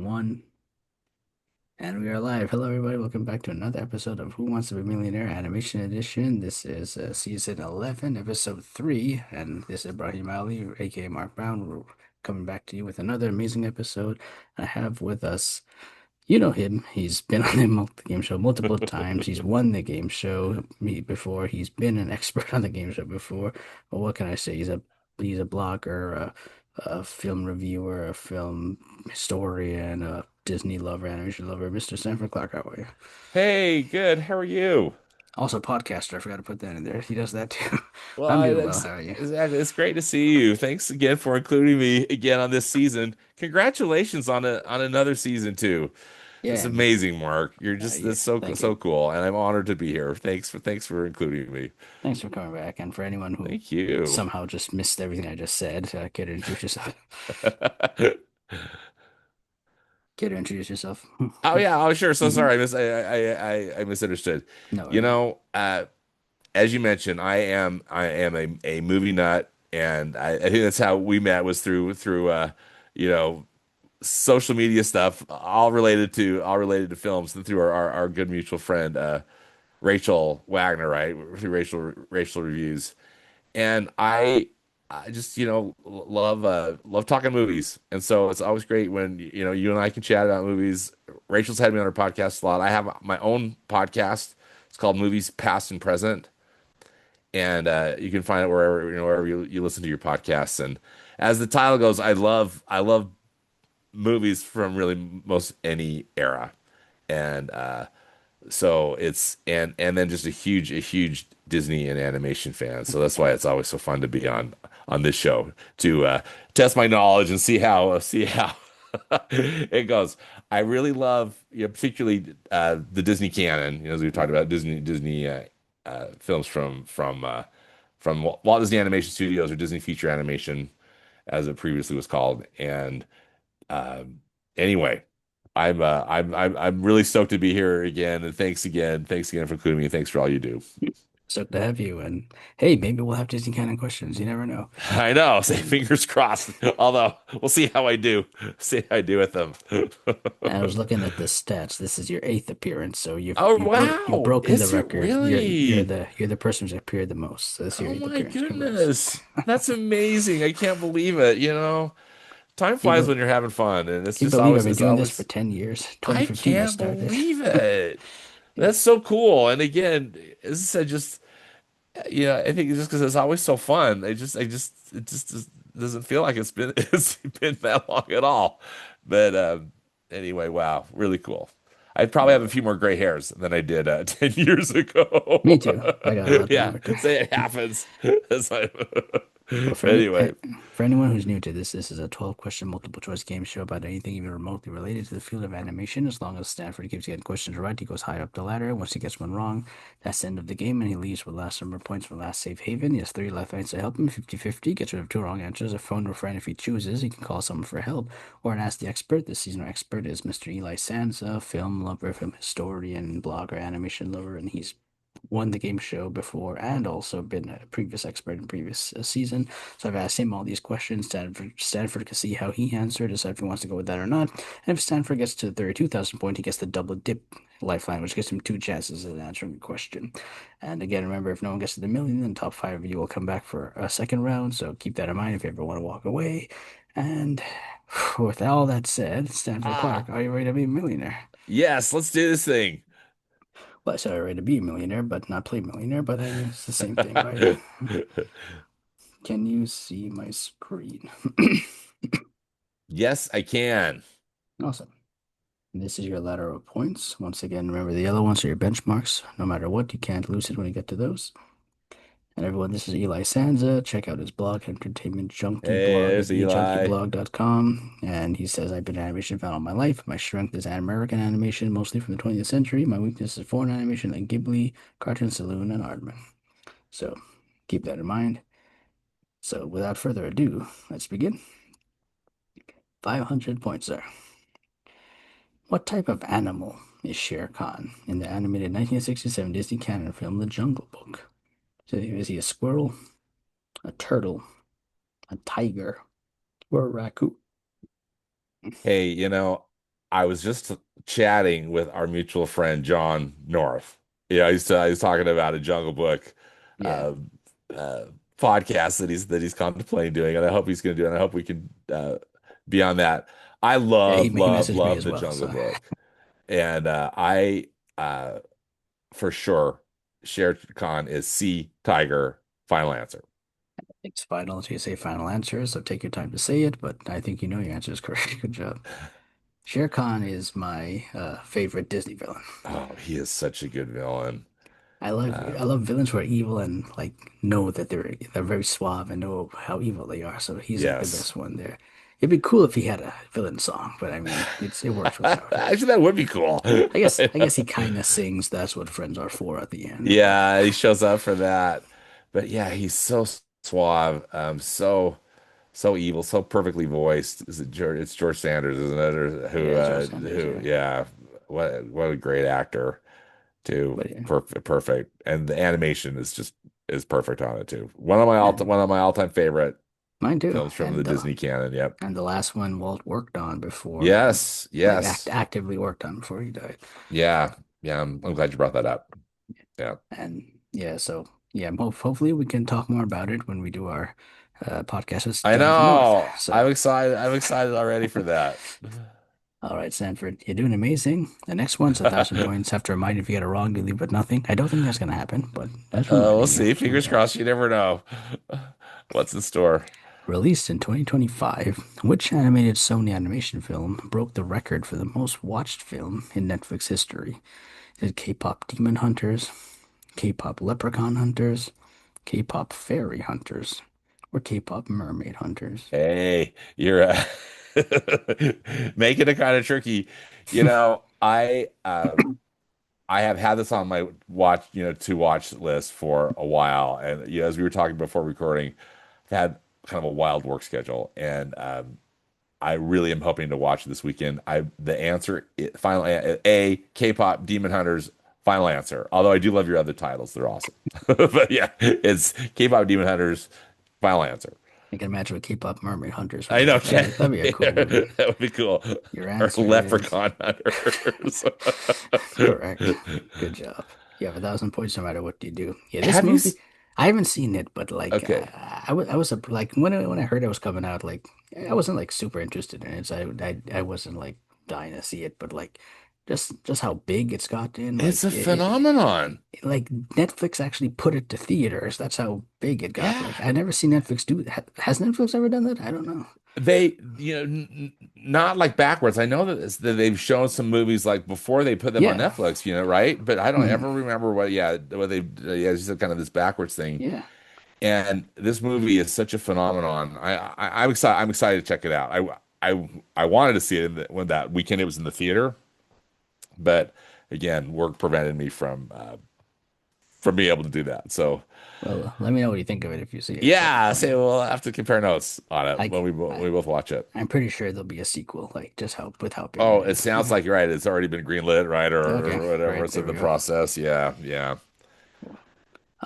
One, and we are live. Hello, everybody. Welcome back to another episode of Who Wants to Be a Millionaire Animation Edition. This is season 11, episode 3, and this is Ibrahim Ali, aka Mark Brown. We're coming back to you with another amazing episode. I have with us, you know him. He's been on the game show multiple times. He's won the game show before. He's been an expert on the game show before. But what can I say? He's a blogger, a film reviewer, a film historian, a Disney lover, animation lover, Mr. Stanford Clark. How are you? Hey, good. How are you? Also, podcaster. I forgot to put that in there. He does that too. Well, I'm doing well. that's How are you? exactly. It's great to see you. Thanks again for including me again on this season. Congratulations on another season too. Yeah, It's and amazing, Mark. You're just yeah, that's so thank you. so cool, and I'm honored to be here. Thanks for including me. Thanks for coming back. And for anyone who Thank you. somehow just missed everything I just said, care to introduce yourself. Care to introduce yourself. Oh yeah, oh sure. So Hmm. sorry, I misunderstood. No You worries. know, as you mentioned, I am a movie nut, and I think that's how we met was through you know social media stuff, all related to films through our good mutual friend Rachel Wagner, right? Through Rachel reviews, and I just love talking movies, and so it's always great when you and I can chat about movies. Rachel's had me on her podcast a lot. I have my own podcast. It's called Movies Past and Present, and you can find it wherever you listen to your podcasts. And as the title goes, I love movies from really most any era, and so it's and then just a huge Disney and animation fan. So that's why it's always so fun to be on this show to test my knowledge and see how it goes. I really love, particularly the Disney canon. As we talked about Disney films from Walt Disney Animation Studios or Disney Feature Animation, as it previously was called, and um, anyway, I'm really stoked to be here again, and thanks again for including me. Thanks for all you do. So to have you, and hey, maybe we'll have Disney Canon questions. You never know. I know, say And fingers crossed. Although we'll see how I do. See how I do with them. I was looking at the stats. This is your eighth appearance, so Oh you've wow, broken the is it record. You're really? the person who's appeared the most. So this is your Oh eighth my appearance. Congrats. goodness, that's amazing. I can't believe it. Time Can you, flies when you're having fun, and can you believe I've been it's doing this for always. 10 years? I 2015 I can't started. believe it. Yeah. That's so cool. And again, as I said, just I think it's just because it's always so fun. It just doesn't feel like it's been it's been that long at all. But anyway, wow, really cool. I probably have a Well, few more gray hairs than I did 10 years ago. me too. I got a lot Yeah, more too. say it happens. It's like- Well, anyway, for anyone who's new to this, this is a 12-question multiple choice game show about anything even remotely related to the field of animation. As long as Stanford keeps getting questions right, he goes higher up the ladder. Once he gets one wrong, that's the end of the game, and he leaves with last number of points from last safe haven. He has three lifelines to help him 50-50, gets rid of two wrong answers, a phone or friend if he chooses. He can call someone for help or an ask the expert. This season, our expert is Mr. Eli Sansa, film lover, film historian, blogger, animation lover, and he's won the game show before and also been a previous expert in previous season. So I've asked him all these questions. Stanford can see how he answered, decide if he wants to go with that or not. And if Stanford gets to the 32,000 point, he gets the double dip lifeline, which gives him two chances at answering the question. And again, remember, if no one gets to the million, then top five of you will come back for a second round. So keep that in mind if you ever want to walk away. And with all that said, Stanford ah, Clark, are you ready to be a millionaire? yes, let's do this thing. Well, I said I'm ready to be a millionaire, but not play millionaire, but I mean, it's the same thing, right? Can you see my screen? Yes, I can. Awesome. This is your ladder of points. Once again, remember the yellow ones are your benchmarks. No matter what, you can't lose it when you get to those. And everyone, this is Eli Sanza. Check out his blog, Entertainment Junkie Hey, blog at there's Eli. thejunkie.blog.com. And he says, I've been an animation fan all my life. My strength is American animation, mostly from the 20th century. My weakness is foreign animation like Ghibli, Cartoon Saloon, and Aardman. So keep that in mind. So without further ado, let's begin. 500 points, sir. What type of animal is Shere Khan in the animated 1967 Disney canon film The Jungle Book? So is he a squirrel, a turtle, a tiger, or a raccoon? Hey, I was just chatting with our mutual friend John North. Yeah, I was talking about a Jungle Book Yeah. uh, uh, podcast that he's contemplating doing, and I hope he's going to do it. And I hope we can be on that. I Yeah, he love, messaged me love as the well. Jungle So Book, and I uh, for sure Shere Khan is C Tiger final answer. it's final. So you say final answer, so take your time to say it, but I think you know your answer is correct. Good job. Shere Khan is my favorite Disney villain. Oh, he is such a good villain. I love villains who are evil and like know that they're very suave and know how evil they are. So he's like the Yes. best one there. It'd be cool if he had a villain song, but I mean, it works without it. Actually, that would be cool. I guess he kind of sings "That's What Friends Are For" at the end, but Yeah, he shows up for that. But yeah, he's so suave, so evil, so perfectly voiced. Is it George? It's George Sanders, isn't it? Or yeah, George Sanders, who? yeah. Yeah, what a great actor too. But yeah, Perfect, and the animation is perfect on it too. and One of my all time favorite mine too. films from the Disney canon. Yep. And the last one Walt worked on before, Yes. like Yes. actively worked on before he died. Yeah. Yeah. I'm glad you brought that up. Yeah. And yeah, so yeah, hopefully we can talk more about it when we do our podcast with I Jonathan North. know. So, I'm excited already for that. all right, Sanford, you're doing amazing. The next one's 1,000 points. Have to remind you if you get it wrong, you leave with nothing. I don't think that's gonna happen, but just We'll reminding you. see. Just Fingers reminding you. crossed. You never know what's in store. Released in 2025, which animated Sony animation film broke the record for the most watched film in Netflix history? Is it K-pop Demon Hunters, K-pop Leprechaun Hunters, K-pop Fairy Hunters, or K-pop Mermaid Hunters? Hey, you're making it kind of tricky. You know, I have had this on my to watch list for a while, and as we were talking before recording, I've had kind of a wild work schedule, and I really am hoping to watch it this weekend. The answer final A K-pop Demon Hunters final answer. Although I do love your other titles, they're awesome. But yeah, it's K-pop Demon Hunters final answer. I can imagine what K-pop Mermaid Hunters would I be know like. That'd be a cool movie. that would be cool. Your Or answer is Leprechaun Hunters. correct. Good job. You have 1,000 points no matter what you do. Yeah, this Have you? movie, I haven't seen it, but like Okay, I was like when I heard it was coming out, like I wasn't like super interested in it. So I wasn't like dying to see it, but like just how big it's gotten, it's like a phenomenon. like Netflix actually put it to theaters. That's how big it got. Like Yeah. I never seen Netflix do that. Has Netflix ever done that? I don't know. They, not like backwards. I know that they've shown some movies like before they put them on Yeah. Netflix, right? But I don't Mhm. ever remember what they, yeah, it's just kind of this backwards thing. Yeah. And this movie is such a phenomenon. I'm excited to check it out. I wanted to see it when that weekend it was in the theater, but again, work prevented me from being able to do that. So Well, let me know what you think of it if you see it. But yeah, say we'll have to compare notes on it when I, we I both watch it. I'm pretty sure there'll be a sequel, like just how with how big it Oh, it is. sounds Yeah. like you're right. It's already been greenlit, right? Okay. Or whatever. Right. It's There in we the go. process. Yeah, yeah.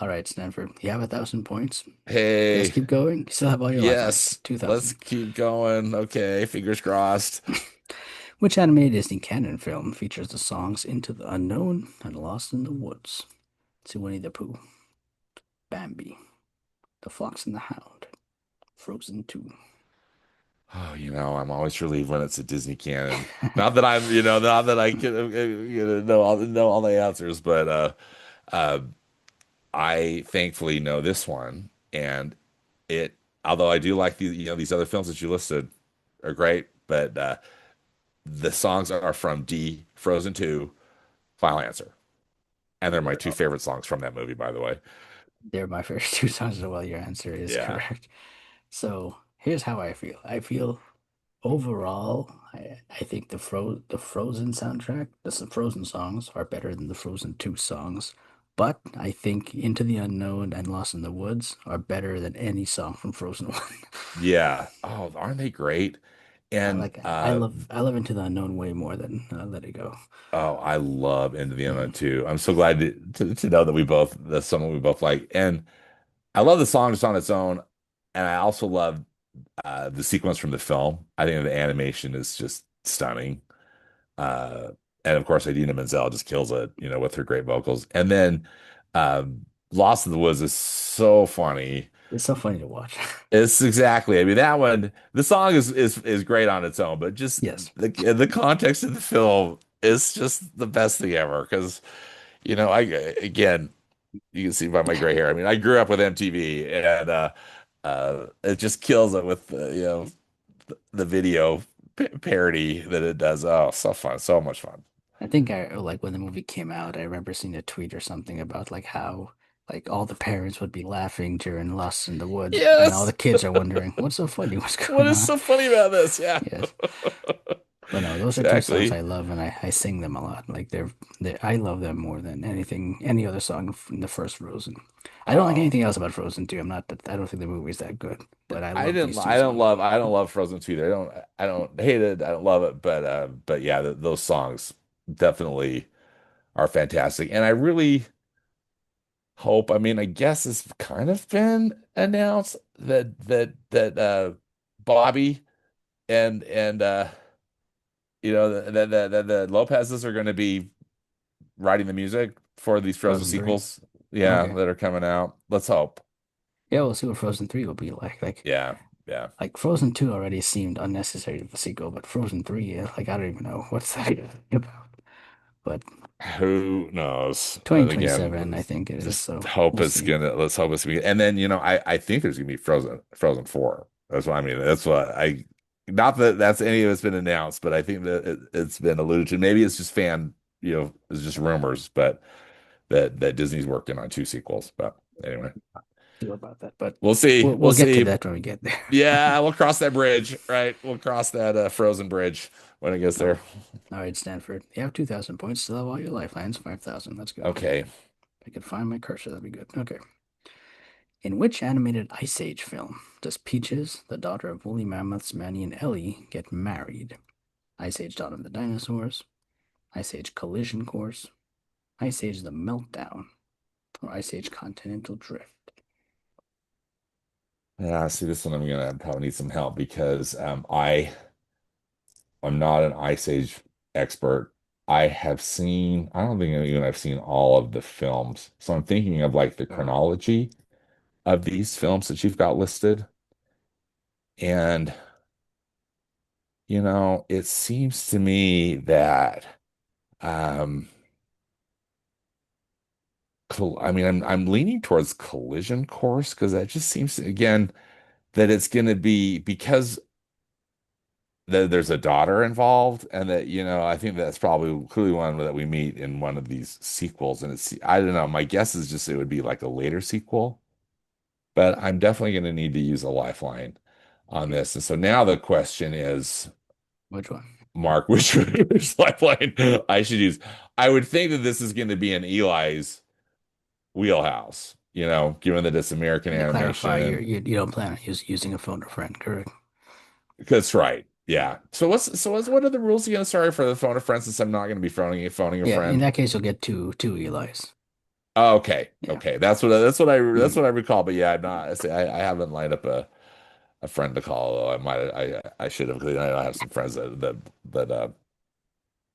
All right, Stanford. You have 1,000 points. Let's Hey, keep going. You still have all your life left. yes, let's 2,000. keep going. Okay, fingers crossed. Which animated Disney canon film features the songs Into the Unknown and Lost in the Woods? To Winnie the Pooh, Bambi, The Fox and the Hound, Frozen 2. Oh, I'm always relieved when it's a Disney canon. Not that not that I can know all the answers, but uh, I thankfully know this one, and it. Although I do like these other films that you listed are great, but the songs are from D, Frozen 2, Final Answer. And they're my two favorite songs from that movie, by the way. They're my favorite two songs as well. Your answer is Yeah. correct. So here's how I feel. I feel overall, I think the Frozen soundtrack, Frozen songs are better than the Frozen 2 songs. But I think Into the Unknown and Lost in the Woods are better than any song from Frozen 1. Yeah. Oh, aren't they great? And I love Into the Unknown way more than Let It Go. oh, I love Into the Mm. Unknown too. I'm so glad to know that that's someone we both like. And I love the song just on its own. And I also love the sequence from the film. I think the animation is just stunning. Uh, and of course, Idina Menzel just kills it, with her great vocals. And then Lost in the Woods is so funny. It's so funny to watch. It's exactly. I mean, that one, the song is great on its own, but just Yes. the context of the film is just the best thing ever. Because, I again, you can see by my gray hair. I mean, I grew up with MTV, and it just kills it with the video parody that it does. Oh, so fun, so much fun. I think I like when the movie came out, I remember seeing a tweet or something about like how like all the parents would be laughing during Lost in the Woods, and all the Yes. kids are wondering, what's so funny? What's What going is on? so funny about this? Yeah. Yes. But no, those are two songs I Exactly. love, and I sing them a lot. Like they I love them more than anything, any other song from the first Frozen. I don't like Oh, anything else about Frozen 2. I don't think the movie's that good, but I I love didn't these two I don't songs. love I don't love Frozen 2 either. I don't hate it. I don't love it, but yeah, those songs definitely are fantastic. And I really hope, I mean, I guess it's kind of been announced that Bobby and the Lopez's are going to be writing the music for these Frozen Frozen 3. sequels, yeah, Okay. that are coming out. Let's hope. Yeah, we'll see what Frozen 3 will be like. Yeah, yeah. Like Frozen 2 already seemed unnecessary of a sequel, but Frozen 3, like I don't even know what's that about. But Who knows? Again, 2027, I think it is, just so hope we'll it's see. gonna. Let's hope it's gonna. And then I think there's gonna be Frozen 4. That's what I mean. That's what I. Not that that's any of it's been announced, but I think that it's been alluded to. Maybe it's just it's just rumors, but that Disney's working on two sequels. But anyway, Feel about that, but we'll see. we'll We'll get to see. that when we get there. Yeah, we'll cross that bridge, right? We'll cross that Frozen bridge when it gets Oh, there. all right, Stanford. You have 2,000 points. Still have all your lifelines. 5,000. Let's go. Okay. If I could find my cursor, that'd be good. Okay. In which animated Ice Age film does Peaches, the daughter of woolly mammoths Manny and Ellie, get married? Ice Age Dawn of the Dinosaurs, Ice Age Collision Course, Ice Age The Meltdown, or Ice Age Continental Drift? Yeah, see, this one I'm gonna probably need some help because I'm not an Ice Age expert. I don't think even I've seen all of the films. So I'm thinking of like the Oh, chronology of these films that you've got listed. And, it seems to me that um I mean I'm leaning towards Collision Course because that just seems to, again, that it's gonna be because there's a daughter involved, and that I think that's probably clearly one that we meet in one of these sequels. And I don't know, my guess is just it would be like a later sequel, but I'm definitely going to need to use a lifeline on this. And so now the question is, which one? Mark, which lifeline I should use? I would think that this is going to be in Eli's wheelhouse, given that it's American And to animation. clarify, And you don't plan on using a phone a friend, correct? that's right. Yeah. What are the rules again? Sorry for the phone a friend, since I'm not going to be phoning a Yeah, in friend. that case, you'll get two Eli's. Oh, okay. Yeah. Okay. That's Mm. what I recall. But yeah, I'm not. I haven't lined up a friend to call. Though I should have, because I have some friends that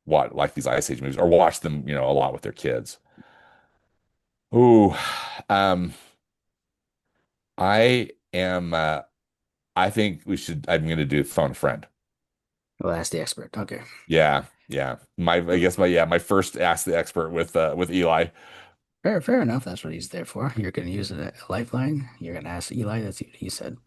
watch like these Ice Age movies or watch them, a lot with their kids. Ooh, um, I am. I think we should. I'm going to do phone a friend. Well, ask the expert. Okay. Yeah, yeah. I guess my first ask the expert with Eli. Fair enough. That's what he's there for. You're going to use a lifeline. You're going to ask Eli. That's what he said.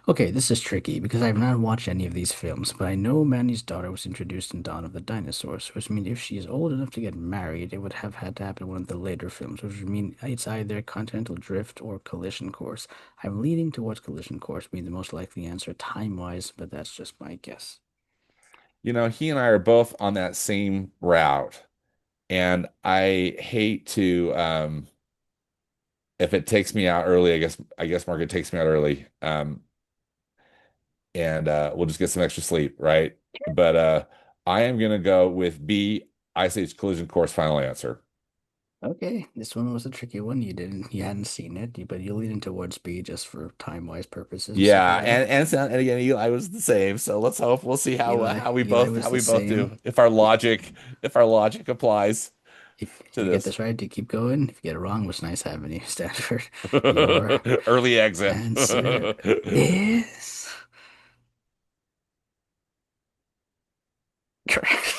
Okay, this is tricky because I've not watched any of these films, but I know Manny's daughter was introduced in Dawn of the Dinosaurs, which means if she is old enough to get married, it would have had to happen in one of the later films, which would mean it's either Continental Drift or Collision Course. I'm leaning towards Collision Course being the most likely answer time-wise, but that's just my guess. He and I are both on that same route, and I hate to if it takes me out early, I guess Mark, it takes me out early. And we'll just get some extra sleep, right? But I am gonna go with B, Ice Age Collision Course final answer. Okay, this one was a tricky one. You hadn't seen it, but you're leaning towards B just for time-wise purposes and stuff Yeah, like that. and again, Eli was the same. So let's hope we'll see Eli how was the we both same. do if our logic applies If to you get this this right, you keep going. If you get it wrong, it was nice having you, Stanford. Your early exit. answer is correct.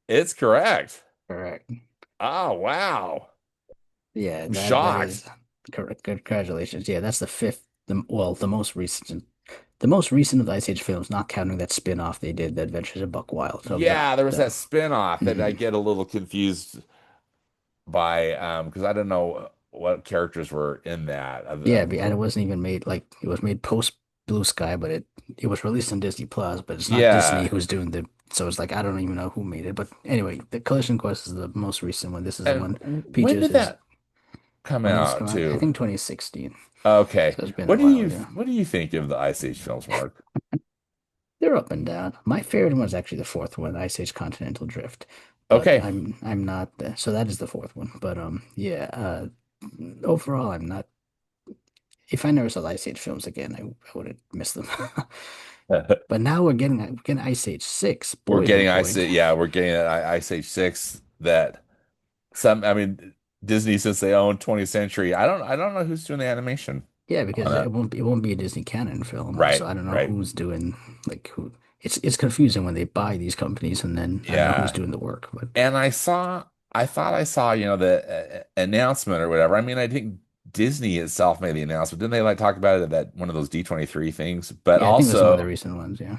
It's correct. Correct. Oh wow, Yeah, I'm that is shocked. correct. Congratulations. Yeah, that's the fifth. The most recent of the Ice Age films, not counting that spin-off they did, The Adventures of Buck Wild. Of Yeah, there was the that spin-off that I mhm. get a little confused by because I don't know what characters were in that Yeah, and it of wasn't even made like it was made post Blue Sky, but it was released on Disney Plus, but it's not Disney yeah. who's doing the so it's like I don't even know who made it. But anyway, the Collision Course is the most recent one. This is the And one when features did his that come when did this out come out? I too? think 2016. Okay. So it's been a while, yeah. What do you think of the Ice Age films, Mark? They're up and down. My favorite one is actually the fourth one, Ice Age Continental Drift. But Okay. I'm not so that is the fourth one. But yeah, overall I'm not if I never saw the Ice Age films again, I wouldn't miss them. But now we're getting Ice Age 6. We're Boy, oh getting boy. We're getting Ice Age 6 that I mean Disney since they own 20th Century. I don't know who's doing the animation Yeah, on because that. it won't be a Disney Canon film, so Right, I don't know right. who's doing like who. It's confusing when they buy these companies and then I don't know who's Yeah. doing the work. But And I thought I saw, you know, the announcement or whatever. I mean, I think Disney itself made the announcement. Didn't they like talk about it at that one of those D23 things? yeah, I think it was one of the recent ones. Yeah.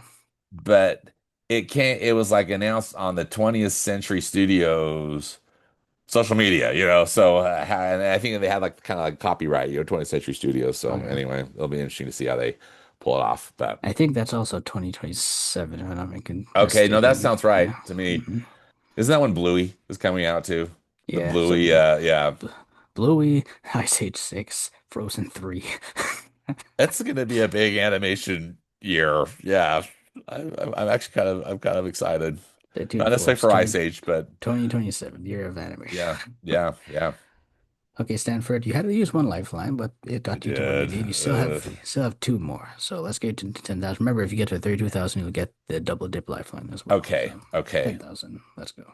But it was like announced on the 20th Century Studios social media, you know. So and I think they had like kind of like copyright, you know, 20th Century Studios. So Okay. anyway, it'll be interesting to see how they pull it off. But I think that's also 2027, if I'm not making okay, no, that mistaken. sounds Yeah. right to me. hmm Isn't that when Bluey is coming out too? The Yeah. So Bluey, yeah. B- Bluey, Ice Age 6, Frozen 3. That's going to be a big animation year. Yeah. I'm actually I'm kind of excited. Stay Not tuned, necessarily folks. for Ice Age, but 2027, year of animation. yeah, yeah. Okay, Stanford, you had to use one lifeline, but it I got you to where you did. need. You still have two more. So let's get to 10,000. Remember, if you get to 32,000, you'll get the double dip lifeline as well. Okay, So okay. 10,000. Let's go.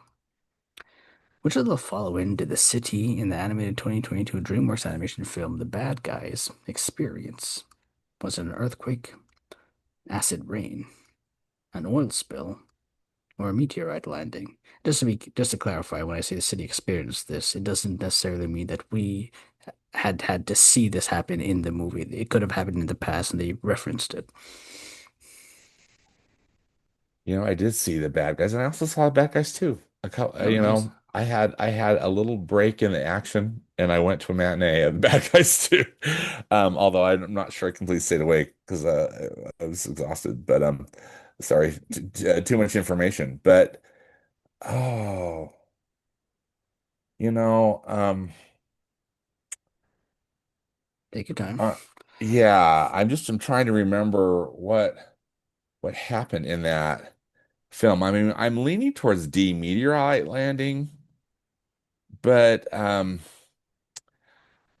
Which of the following did the city in the animated 2022 DreamWorks animation film The Bad Guys experience? Was it an earthquake, acid rain, an oil spill, or a meteorite landing? Just to clarify, when I say the city experienced this, it doesn't necessarily mean that we had to see this happen in the movie. It could have happened in the past, and they referenced it. You know, I did see the bad guys, and I also saw the bad guys too. Oh, You nice. know, I had a little break in the action, and I went to a matinee of the bad guys too. Although I'm not sure I completely stayed awake because I was exhausted. But sorry, too much information. But oh, you know, Take your time. uh, yeah, I'm trying to remember what happened in that film. I mean, I'm leaning towards D, meteorite landing. But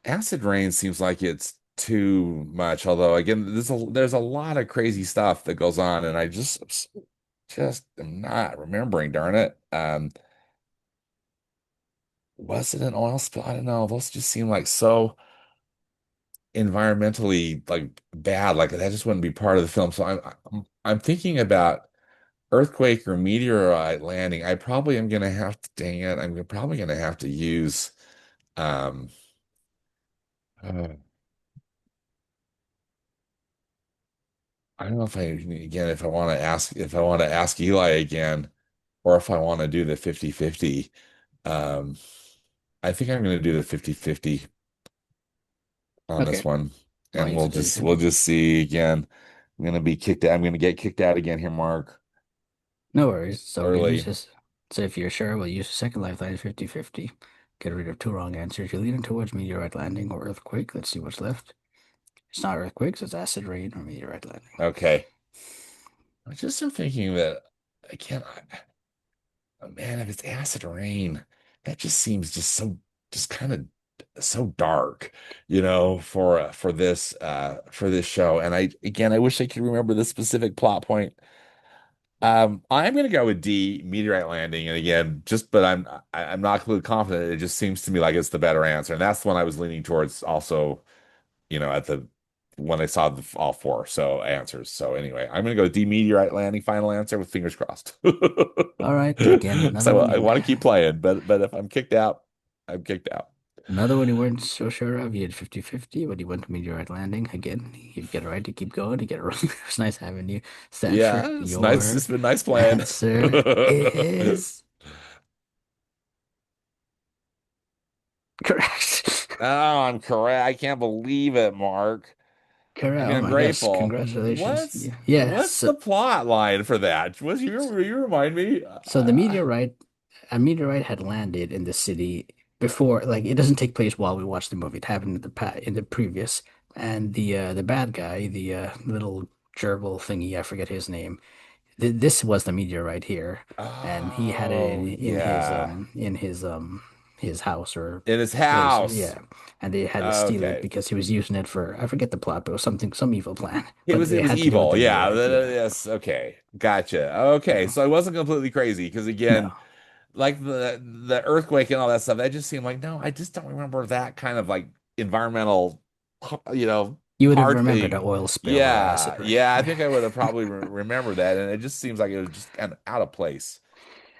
acid rain seems like it's too much. Although again, there's a lot of crazy stuff that goes on, and I just am not remembering. Darn it. Was it an oil spill? I don't know. Those just seem like so environmentally like bad. Like that just wouldn't be part of the film. So I'm thinking about earthquake or meteorite landing. I probably am gonna have to. Dang it! I'm probably gonna have to use. Um, uh, I don't know if if I want to ask Eli again, or if I want to do the 50-50. Um, I think I'm going to do the 50-50 on this Okay. one. Why And use the we'll 50/50? just see again. I'm going to get kicked out again here, Mark, No worries. So we're gonna use early. this. So if you're sure, we'll use the second lifeline 50/50. Get rid of two wrong answers. You're leaning towards meteorite landing or earthquake. Let's see what's left. It's not earthquakes, it's acid rain or meteorite landing. Okay. I just am thinking that again, man, if it's acid rain. that just seems just so just kind of so dark, for this show. And I wish I could remember the specific plot point. I'm gonna go with D, meteorite landing, and again, but I'm not completely confident. It just seems to me like it's the better answer, and that's the one I was leaning towards. Also, at the when I saw all four answers. So anyway, I'm gonna go D, meteorite landing, final answer with fingers crossed. All right, again, another So one I you want to keep playing, but if I'm kicked out, I'm kicked out. another one you weren't so sure of. You had 50-50, but you went to meteorite landing. Again, you get it right to keep going. You get it wrong. It was nice having you. Stanford, Yeah, it's nice. your It's been nice playing. answer is correct. Oh, I'm correct. I can't believe it, Mark. I Correct. mean, Oh I'm my gosh, grateful. congratulations. What's Yeah. Yeah. what's the plot line for that? You remind me? So a meteorite had landed in the city before, like it doesn't take place while we watch the movie. It happened in the previous, and the bad guy, the little gerbil thingy, I forget his name. This was the meteorite here, and he had it Oh, yeah. in his house or In his place. house. Yeah, and they had to steal it Okay. because he was using it for I forget the plot, but it was some evil plan. It But was it it was had to do with evil. the Yeah. meteorite. Yeah. Yes. Okay. Gotcha. Okay. No. So I wasn't completely crazy because No. again, like the earthquake and all that stuff, that just seemed like no, I just don't remember that kind of like environmental, You would have hard remembered thing. an oil spill or Yeah, acid rain. yeah, I Yeah. think I would have probably remembered that, and it just seems like it was just kind of out of place,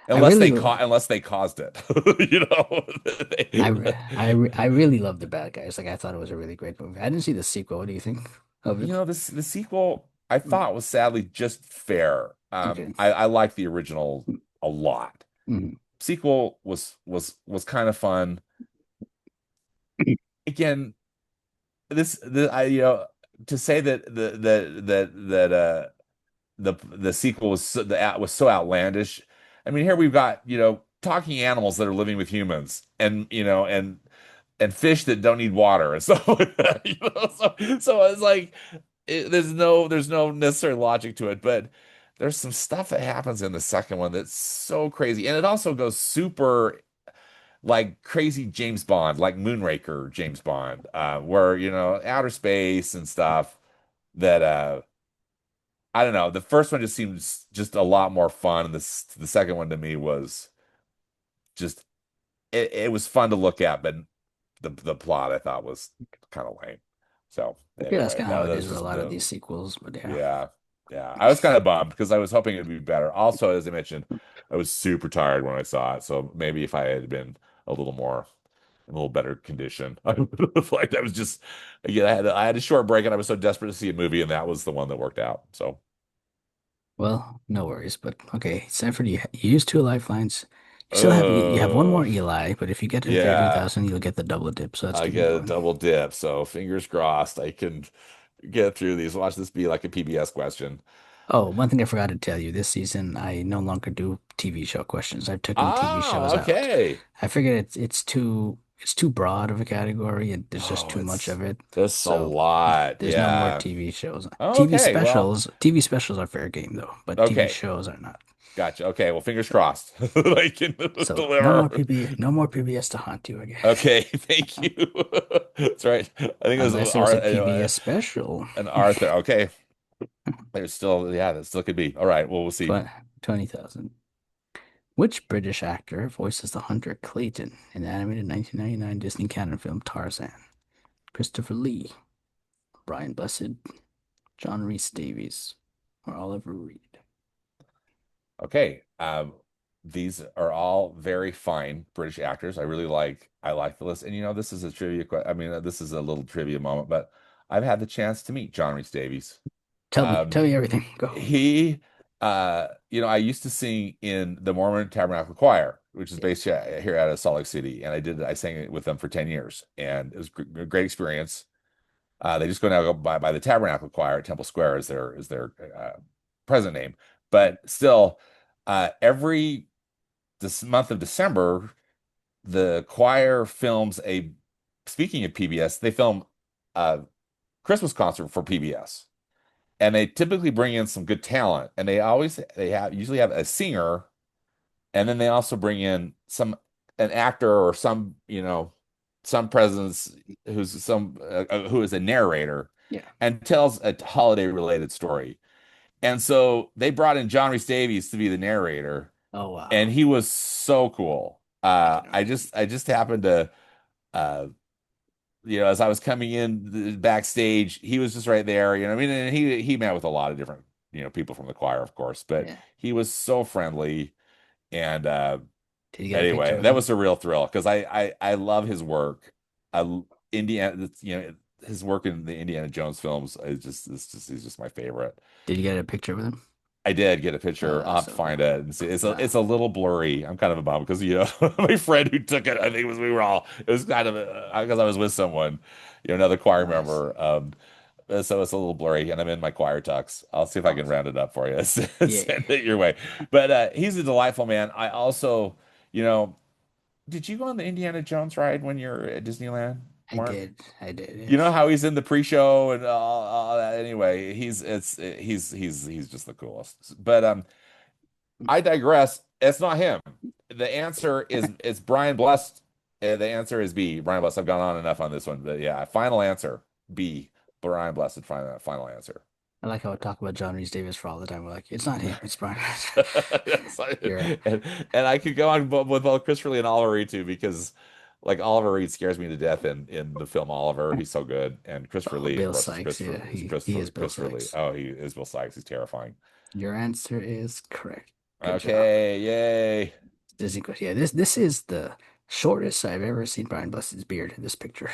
I really, unless they caused it. I really love the bad guys. Like I thought it was a really great movie. I didn't see the sequel. What do you think of it? This the sequel I thought was sadly just fair. Okay. I like the original a lot. Mhm. Sequel was kind of fun. Again, I to say that the sequel was so outlandish. I mean, here we've got, talking animals that are living with humans and, and fish that don't need water and stuff like that, so it's like there's no necessary logic to it, but there's some stuff that happens in the second one that's so crazy. And it also goes super like crazy James Bond, like Moonraker James Bond, where, outer space and stuff that I don't know. The first one just seems just a lot more fun. And the second one to me was just it was fun to look at, but the plot I thought was kind of lame. So Yeah, that's anyway, kind of how it is that's with a just lot of these sequels. But yeah. yeah, yeah. I was kind of bummed because I was hoping it'd be better. Also, as I mentioned, I was super tired when I saw it, so maybe if I had been a little more in a little better condition, I would have liked. I was just again, I had a short break, and I was so desperate to see a movie, and that was the one that worked out. So. Well, no worries. But okay, Sanford, you use two lifelines. You have one more Oh, Eli, but if you get to yeah. 32,000, you'll get the double dip. So let's I keep it get a going. double dip, so fingers crossed I can get through these. Watch this be like a PBS question. Oh, one thing I forgot to tell you, this season I no longer do TV show questions. I've taken TV shows Oh, out. okay. I figured it's too broad of a category and there's just Oh, too much it's of it. this a So lot. there's no more Yeah. TV shows. Okay, well, TV specials are fair game though, but TV okay. shows are not. Gotcha. Okay, well, fingers crossed. I can So deliver. No more PBS to haunt you again. Okay, thank you. That's right. I think it was Unless it was a PBS special. an Arthur. Okay. There's still, yeah, that still could be. All right, well, we'll see. 20,000. Which British actor voices the hunter Clayton in the animated 1999 Disney canon film Tarzan? Christopher Lee, Brian Blessed, John Rhys Davies, or Oliver Reed? Okay. These are all very fine British actors. I like the list. And this is a I mean, this is a little trivia moment, but I've had the chance to meet John Rhys Davies. Tell Um, me everything. Go. I used to sing in the Mormon Tabernacle Choir, which is based here out of Salt Lake City, and I sang it with them for 10 years, and it was a great experience. They just go by the Tabernacle Choir at Temple Square is their present name, but still, every this month of December, the choir films a. Speaking of PBS, they film a Christmas concert for PBS, and they typically bring in some good talent, and they usually have a singer, and then they also bring in some. an actor or some, some presence who is a narrator Yeah. and tells a holiday related story. And so they brought in John Rhys Davies to be the narrator, Oh wow. and he was so cool. I can imagine. I just happened to uh as I was coming in backstage, he was just right there, I mean, and he met with a lot of different, people from the choir, of course, but Yeah. he was so friendly. And Did you get a picture anyway, with that him? was a real thrill because I love his work. Indiana, his work in the Indiana Jones films is just he's just my favorite. Did you get a picture with him? I did get a Oh, picture. I'll that's have to so cool. find it and see. Uh, It's a little blurry. I'm kind of a bum because my friend who took it, I think we were all, it was kind of because I was with someone, another choir nice. member. So it's a little blurry, and I'm in my choir tux. I'll see if I can Awesome. round it up for you. Yeah. Send it your way. But he's a delightful man. I also, you know, did you go on the Indiana Jones ride when you're at Disneyland, I Mark? did. I did. You know Yes. how he's in the pre-show and all that. Anyway, he's just the coolest. But I digress. It's not him. The answer is Brian Blessed. The answer is B. Brian Blessed. I've gone on enough on this one, but yeah, final answer B. Brian Blessed. Final answer. I like how I talk about John Rhys Davis for all the time. We're like, it's not him, it's Brian. Yes, You're right. and, and I could go on with both Christopher Lee and Oliver Reed too, because like Oliver Reed scares me to death in the film Oliver. He's so good, and Christopher Oh, Lee, of Bill course, Sykes. Yeah, Is he is Bill Christopher Lee. Sykes. Oh, he is Bill Sykes. He's terrifying. Your answer is correct. Good job. Okay, yay. Disney question. Yeah, this is the shortest I've ever seen Brian Blessed's beard in this picture.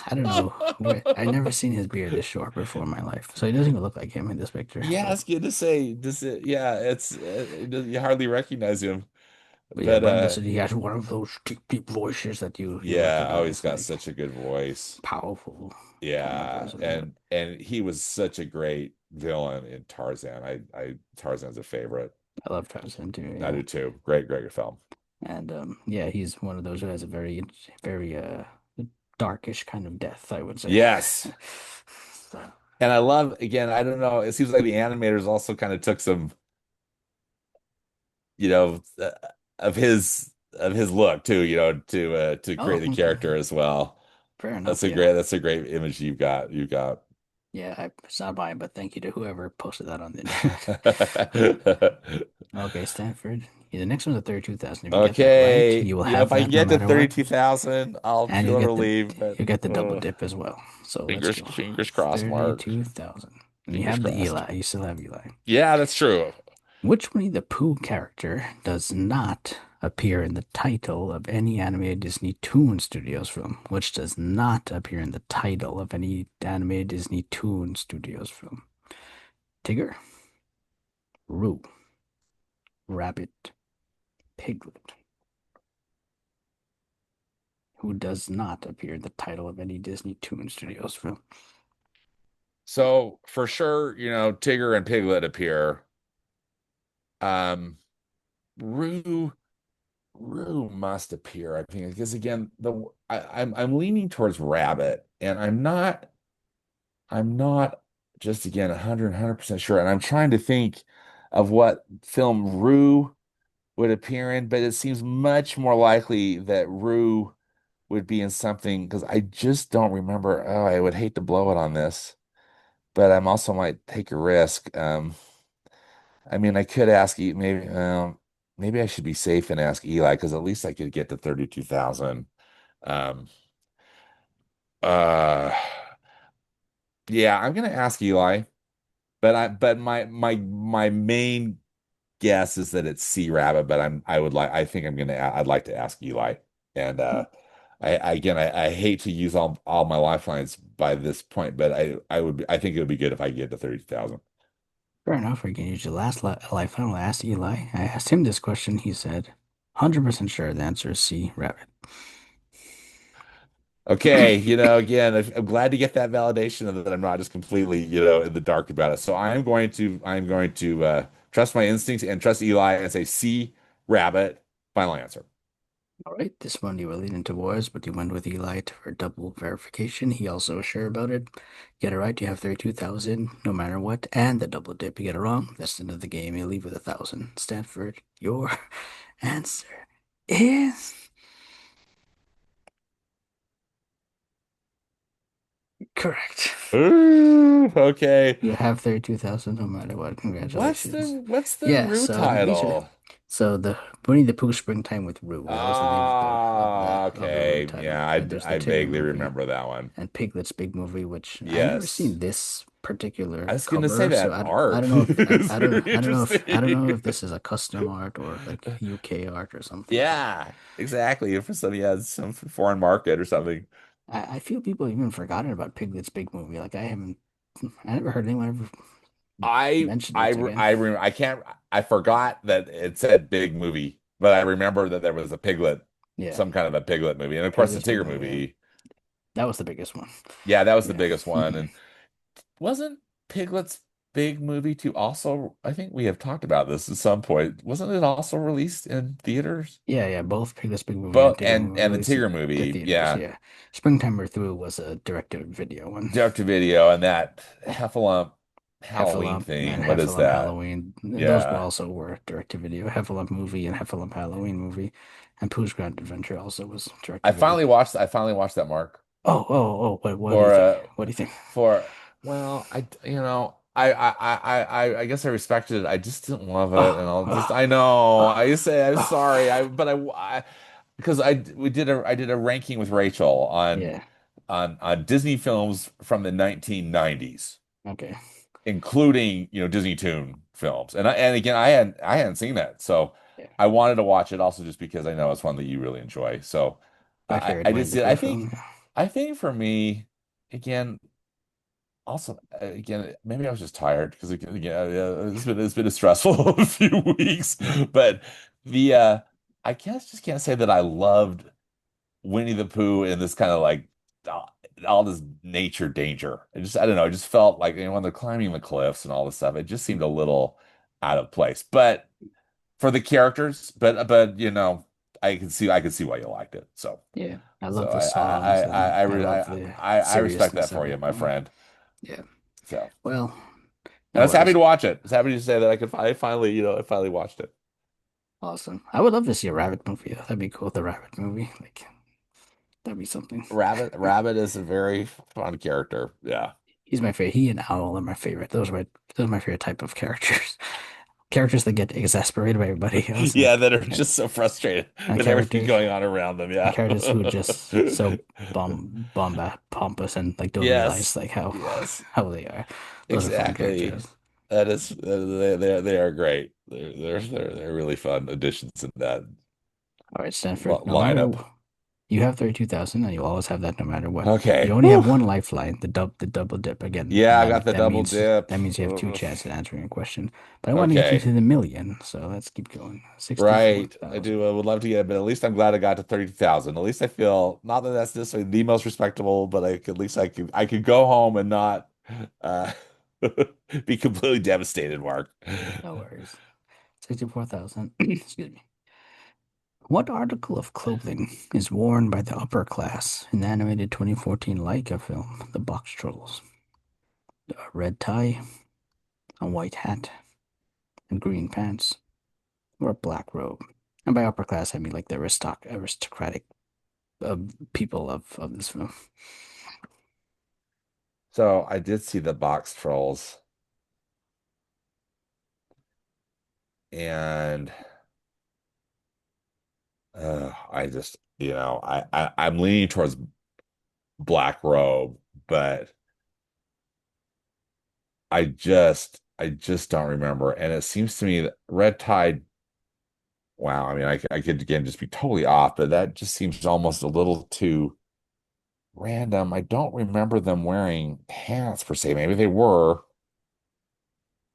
I don't know where I never seen his beard this short before in my life. So he doesn't even look like him in this picture. Yeah, So it's good to say. Yeah, you hardly recognize him, but yeah, but Brian Blessed, he has one of those deep voices that you yeah. Oh, he's recognize, got like such a good voice. powerful kind of Yeah, voice or what. and he was such a great villain in Tarzan. Tarzan's a favorite. I love Tarzan too, I yeah. do too. Great film. And yeah, he's one of those who has a very darkish kind of death, I would say. Yes. So, And I love, again, I don't know, it seems like the animators also kind of took some, you know, of his look too, to create oh, the okay. character as well. Fair enough, yeah. That's a great image you've got. You've got. Yeah, it's not mine, but thank you to whoever posted that on the internet. Okay, Stanford. Yeah, the next one's a 32,000. If you get that right, Okay, you will have if I that no get to matter what. 32,000, I'll And feel relieved, but you'll get the double dip as well. So let's go. fingers crossed, Mark. 32,000. And you Fingers have the crossed. Eli. You still have Eli. Yeah, that's true. Which Winnie the Pooh character does not appear in the title of any animated Disney Toon Studios film? Which does not appear in the title of any animated Disney Toon Studios film? Tigger, Roo, Rabbit, Piglet. Who does not appear in the title of any Disney Toon Studios film? So for sure, Tigger and Piglet appear. Um, Rue Rue must appear, I think, because again, I'm leaning towards Rabbit, and I'm not just again 100% sure, and I'm trying to think of what film Rue would appear in, but it seems much more likely that Rue would be in something because I just don't remember. Oh, I would hate to blow it on this, but I'm also might take a risk. I mean, I could ask maybe maybe I should be safe and ask Eli because at least I could get to 32,000. Um uh yeah, I'm gonna ask Eli, but my main guess is that it's C Rabbit, but I think I'd like to ask Eli. And I hate to use all my lifelines by this point, but I think it would be good if I get to 32,000. Fair enough. We can use your last lifeline. I asked Eli. I asked him this question. He said, 100% sure the answer is C, Rabbit. Okay, again, I'm glad to get that validation of that I'm not just completely, in the dark about it. So I'm going to trust my instincts and trust Eli and say C, Rabbit. Final answer. All right, this one you were leaning towards, but you went with Eli for double verification. He also was sure about it. Get it right, you have 32,000 no matter what, and the double dip. You get it wrong, that's the end of the game. You leave with 1,000. Stanford, your answer is correct. Ooh, okay. You have 32,000 no matter what. What's the Congratulations. what's the Yeah, Rue so these are title? so the Winnie the Pooh Springtime with Roo. That was the name of Ah, the Roo okay. title. Yeah, And there's the I Tigger vaguely movie remember that one. and Piglet's Big Movie, which I never Yes. seen this particular I was gonna say cover, so that I art don't know if is very I don't know if interesting. this is a custom art or like UK art or something. But Yeah, exactly. For some, yeah, some foreign market or something. I feel people even forgotten about Piglet's Big Movie. Like I never heard anyone ever mention it again. I can't, I forgot that it said big movie, but I remember that there was a piglet, Yeah, some kind of a piglet movie. And of course, the Piglet's Big Tigger Movie. Yeah. movie. That was the biggest one. Yeah, that was the Yeah. biggest one. And wasn't Piglet's big movie too also, I think we have talked about this at some point. Wasn't it also released in theaters? Yeah, yeah, both Piglet's Big Movie and But Tigger Movie and the released Tigger to movie, theaters. yeah, Yeah, Springtime or Through was a direct-to-video one. direct to video and that Heffalump Halloween Heffalump and thing. What is Heffalump that? Halloween. Those were Yeah. also were direct-to-video. Heffalump movie and Heffalump Halloween movie, and Pooh's Grand Adventure also was direct-to-video. I finally watched that, Mark. Oh! What do you For think? What do you think? for well, I guess I respected it. I just didn't love it, and Oh, I'll just oh, I know I oh, say I'm sorry. oh. Because I did a ranking with Rachel Yeah. on Disney films from the 1990s, Okay. including Disney Toon films. And again, I hadn't seen that, so Yeah. I wanted to watch it also just because I know it's one that you really enjoy. So My favorite I Winnie did the see it. Pooh film. I think for me, again, also again, maybe I was just tired because again, yeah, it's been a stressful few weeks. But the I guess just can't say that I loved Winnie the Pooh in this kind of like uh, all this nature danger. I don't know. I just felt like when they're climbing the cliffs and all this stuff, it just seemed a little out of place. But for the characters, but I can see why you liked it. So Yeah. I so love the songs and I love the I respect that seriousness for of you, it. my friend. Yeah. So Well, and I no was happy worries. to watch it. I was happy to say that I finally I finally watched it. Awesome. I would love to see a rabbit movie. That'd be cool. The rabbit movie. Like that'd be something. Rabbit is a very fun character. Yeah. He's my favorite. He and Owl are my favorite. Those are my favorite type of characters. Characters that get exasperated by everybody else Yeah, that are just so frustrated and with everything characters going on around them. and Yeah. characters who are just so pompous and like don't realize Yes. like Yes. how they are. Those are fun Exactly. characters. That is they are great. They're really fun additions in that All right, Stanford. No matter lineup. you have 32,000 and you always have that no matter what. You Okay. only have Whew. one lifeline, the double dip again, Yeah, and I got the double dip. that means you have two Ugh. chances at answering a question. But I want to get you Okay. to the million, so let's keep going. Right. I 64,000. do. I would love to get it, but at least I'm glad I got to 30,000. At least I feel not that that's necessarily the most respectable, but at least I could go home and not uh be completely devastated, Mark. No worries. 64,000. Excuse me. What article of clothing is worn by the upper class in the animated 2014 Laika film, The Box Trolls? A red tie, a white hat, and green pants, or a black robe? And by upper class, I mean like the aristocratic uh, people of this film. So I did see the box trolls, and I just, I'm leaning towards black robe, but I just don't remember. And it seems to me that red tide, wow, I mean, I could again just be totally off, but that just seems almost a little too random. I don't remember them wearing pants per se. Maybe they were.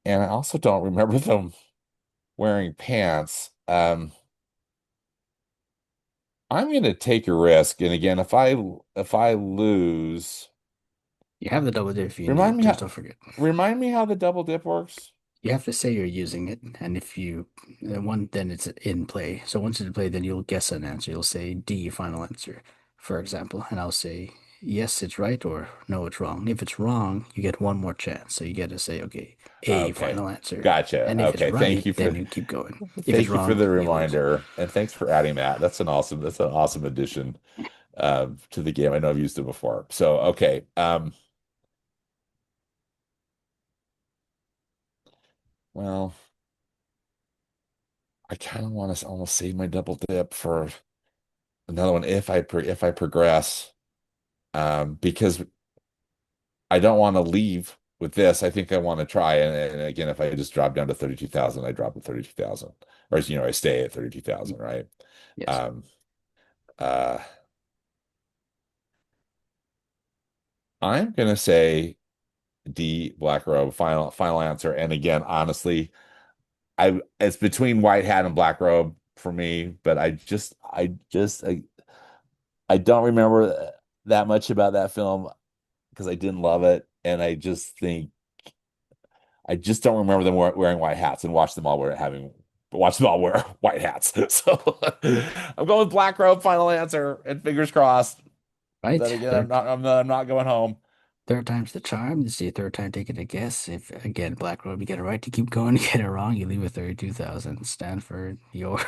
And I also don't remember them wearing pants. I'm going to take a risk. And again, if I lose, You have the double dip if you need remind it. me Just how don't forget. remind me how the double dip works. You have to say you're using it, and if you then it's in play. So once it's in play, then you'll guess an answer. You'll say D, final answer, for example, and I'll say yes, it's right or no, it's wrong. If it's wrong, you get one more chance. So you get to say, okay, A, Okay. final answer. And Gotcha. if it's Okay. right, then you keep going. If it's Thank you for wrong, the you lose. reminder, and thanks for adding that. That's an awesome addition to the game. I know I've used it before. So okay. Well, I kind of want to almost save my double dip for another one if I progress, because I don't want to leave with this. I think I want to try. And again, if I just drop down to 32,000, I drop to 32,000, or I stay at 32,000, right? Yes. Um, uh, I'm gonna say D, Black Robe, final answer. And again, honestly, I it's between White Hat and Black Robe for me, but I don't remember that much about that film because I didn't love it, and I just don't remember them wearing white hats and watch them all wear white hats. So I'm going with Black Robe, final answer, and fingers crossed Right? that again I'm not going home. Third time's the charm. This is your third time taking a guess. If again, Black Robe, you get it right, you keep going. You get it wrong, you leave with 32,000. Stanford, your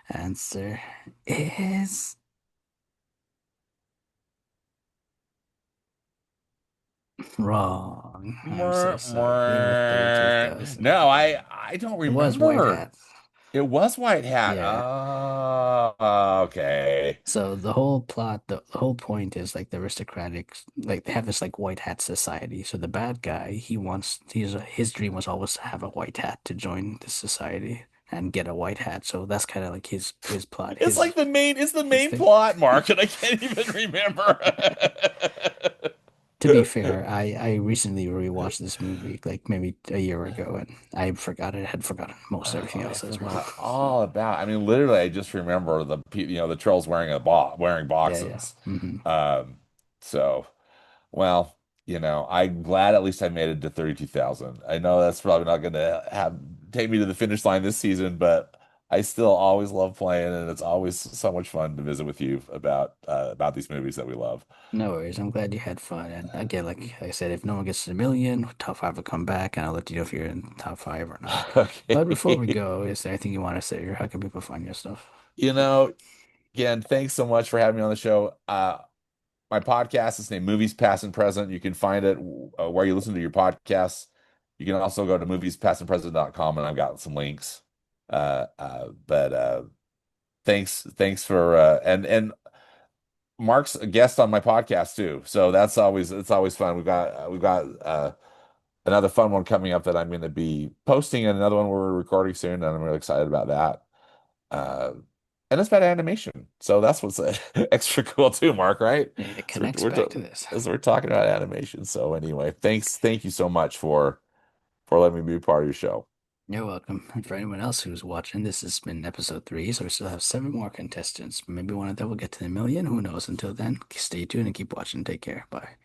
answer is wrong. I'm so Mwah, sorry. Leave with mwah. 32,000. No, I don't It was White remember. Hat. It was White Hat. Yeah. Oh, okay. So the whole plot, the whole point is like the aristocratic, like they have this like white hat society. So the bad guy, his dream was always to have a white hat to join the society and get a white hat. So that's kind of like his plot, It's the his main thing. plot, Mark, and I can't even remember. To be fair, I recently rewatched this movie like maybe a year ago, and I had forgotten most everything I else as well. forgot all about. I mean, literally, I just remember the trolls wearing wearing Yeah, yeah. boxes. Um, so well, I'm glad at least I made it to 32,000. I know that's probably not going to have take me to the finish line this season, but I still always love playing, and it's always so much fun to visit with you about these movies that we love. No worries. I'm glad you had fun. And again, like I said, if no one gets to the million, top five will come back, and I'll let you know if you're in top five or not. But before we Okay. go, is there anything you want to say, or how can people find your stuff? You know, Again, thanks so much for having me on the show. My podcast is named Movies Past and Present. You can find it where you listen to your podcasts. You can also go to moviespastandpresent.com, and I've got some links. But thanks for and Mark's a guest on my podcast too, so it's always fun. We've got another fun one coming up that I'm going to be posting, and another one we're recording soon, and I'm really excited about that. Uh, and it's about animation, so that's what's extra cool too, Mark. Right? It So connects back to this. we're talking about animation. So anyway, thank you so much for letting me be part of your show. You're welcome. And for anyone else who's watching, this has been episode three, so we still have seven more contestants. Maybe one of them will get to the million. Who knows? Until then, stay tuned and keep watching. Take care. Bye.